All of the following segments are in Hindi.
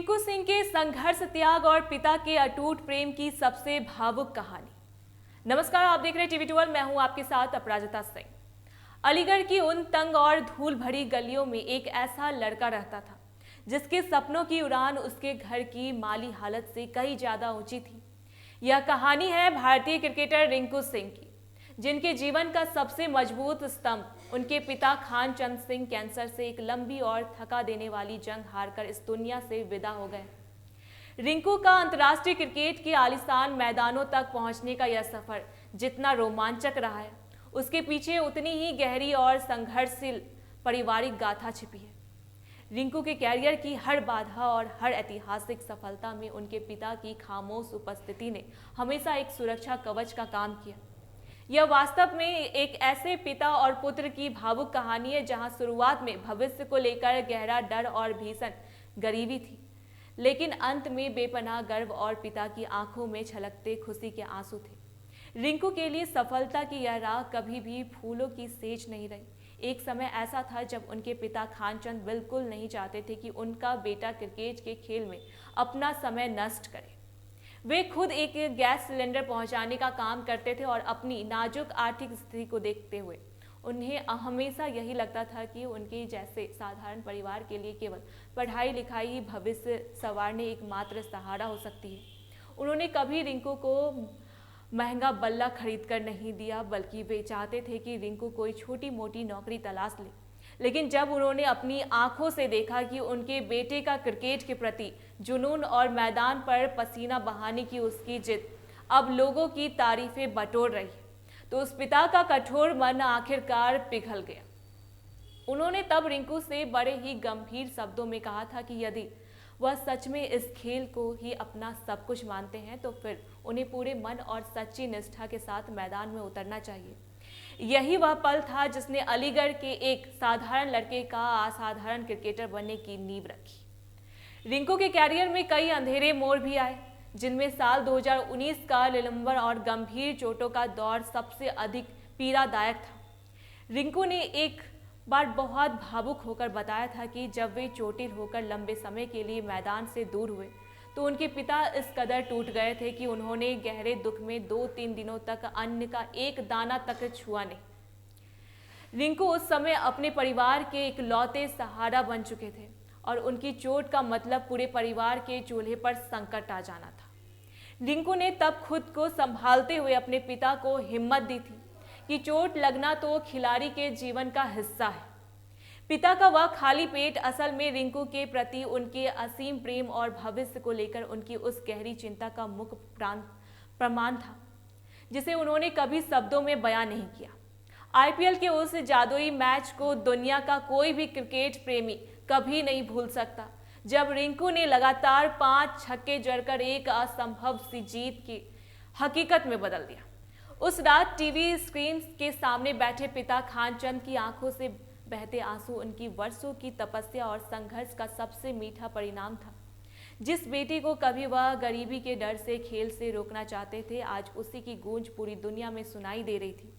रिंकू सिंह के संघर्ष, त्याग और पिता के अटूट प्रेम की सबसे भावुक कहानी। नमस्कार, आप देख रहे हैं टीवी 12। मैं हूं आपके साथ अपराजिता सिंह। अलीगढ़ की उन तंग और धूल भरी गलियों में एक ऐसा लड़का रहता था जिसके सपनों की उड़ान उसके घर की माली हालत से कहीं ज्यादा ऊंची थी। यह कहानी है भारतीय क्रिकेटर रिंकू सिंह की, जिनके जीवन का सबसे मजबूत स्तंभ उनके पिता खान चंद सिंह कैंसर से एक लंबी और थका देने वाली जंग हारकर इस दुनिया से विदा हो गए। रिंकू का अंतर्राष्ट्रीय क्रिकेट के आलीशान मैदानों तक पहुंचने का यह सफर जितना रोमांचक रहा है, उसके पीछे उतनी ही गहरी और संघर्षशील पारिवारिक गाथा छिपी है। रिंकू के कैरियर की हर बाधा और हर ऐतिहासिक सफलता में उनके पिता की खामोश उपस्थिति ने हमेशा एक सुरक्षा कवच का काम किया। यह वास्तव में एक ऐसे पिता और पुत्र की भावुक कहानी है जहां शुरुआत में भविष्य को लेकर गहरा डर और भीषण गरीबी थी, लेकिन अंत में बेपनाह गर्व और पिता की आंखों में छलकते खुशी के आंसू थे। रिंकू के लिए सफलता की यह राह कभी भी फूलों की सेज नहीं रही। एक समय ऐसा था जब उनके पिता खानचंद बिल्कुल नहीं चाहते थे कि उनका बेटा क्रिकेट के खेल में अपना समय नष्ट करे। वे खुद एक गैस सिलेंडर पहुंचाने का काम करते थे और अपनी नाजुक आर्थिक स्थिति को देखते हुए उन्हें हमेशा यही लगता था कि उनके जैसे साधारण परिवार के लिए केवल पढ़ाई लिखाई ही भविष्य संवारने एकमात्र सहारा हो सकती है। उन्होंने कभी रिंकू को महंगा बल्ला खरीद कर नहीं दिया, बल्कि वे चाहते थे कि रिंकू कोई छोटी मोटी नौकरी तलाश ले। लेकिन जब उन्होंने अपनी आंखों से देखा कि उनके बेटे का क्रिकेट के प्रति जुनून और मैदान पर पसीना बहाने की उसकी जिद अब लोगों की तारीफें बटोर रही, तो उस पिता का कठोर मन आखिरकार पिघल गया। उन्होंने तब रिंकू से बड़े ही गंभीर शब्दों में कहा था कि यदि वह सच में इस खेल को ही अपना सब कुछ मानते हैं तो फिर उन्हें पूरे मन और सच्ची निष्ठा के साथ मैदान में उतरना चाहिए। यही वह पल था जिसने अलीगढ़ के एक साधारण लड़के का असाधारण क्रिकेटर बनने की नींव रखी। रिंकू के कैरियर में कई अंधेरे मोड़ भी आए, जिनमें साल 2019 का निलंबन और गंभीर चोटों का दौर सबसे अधिक पीड़ादायक था। रिंकू ने एक बार बहुत भावुक होकर बताया था कि जब वे चोटिल होकर लंबे समय के लिए मैदान से दूर हुए तो उनके पिता इस कदर टूट गए थे कि उन्होंने गहरे दुख में 2-3 दिनों तक अन्न का एक दाना तक छुआ नहीं। रिंकू उस समय अपने परिवार के इकलौते सहारा बन चुके थे और उनकी चोट का मतलब पूरे परिवार के चूल्हे पर संकट आ जाना था। रिंकू ने तब खुद को संभालते हुए अपने पिता को हिम्मत दी थी कि चोट लगना तो खिलाड़ी के जीवन का हिस्सा है। पिता का वह खाली पेट असल में रिंकू के प्रति उनके असीम प्रेम और भविष्य को लेकर उनकी उस गहरी चिंता का मुख्य प्रमाण था, जिसे उन्होंने कभी शब्दों में बयां नहीं किया। आईपीएल के उस जादुई मैच को दुनिया का कोई भी क्रिकेट प्रेमी कभी नहीं भूल सकता, जब रिंकू ने लगातार 5 छक्के जड़कर एक असंभव सी जीत की हकीकत में बदल दिया। उस रात टीवी स्क्रीन के सामने बैठे पिता खानचंद की आंखों से बहते आंसू उनकी वर्षों की तपस्या और संघर्ष का सबसे मीठा परिणाम था। जिस बेटी को कभी वह गरीबी के डर से खेल से रोकना चाहते थे, आज उसी की गूंज पूरी दुनिया में सुनाई दे रही थी।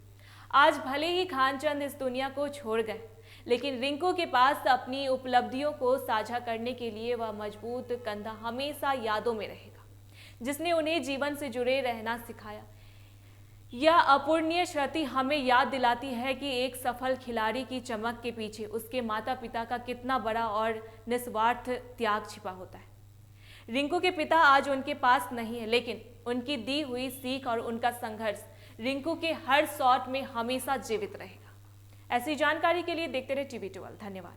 आज भले ही खानचंद इस दुनिया को छोड़ गए, लेकिन रिंकू के पास अपनी उपलब्धियों को साझा करने के लिए वह मजबूत कंधा हमेशा यादों में रहेगा, जिसने उन्हें जीवन से जुड़े रहना सिखाया। यह अपूर्णीय क्षति हमें याद दिलाती है कि एक सफल खिलाड़ी की चमक के पीछे उसके माता पिता का कितना बड़ा और निस्वार्थ त्याग छिपा होता है। रिंकू के पिता आज उनके पास नहीं है, लेकिन उनकी दी हुई सीख और उनका संघर्ष रिंकू के हर शॉट में हमेशा जीवित रहेगा। ऐसी जानकारी के लिए देखते रहे टीवी 12। धन्यवाद।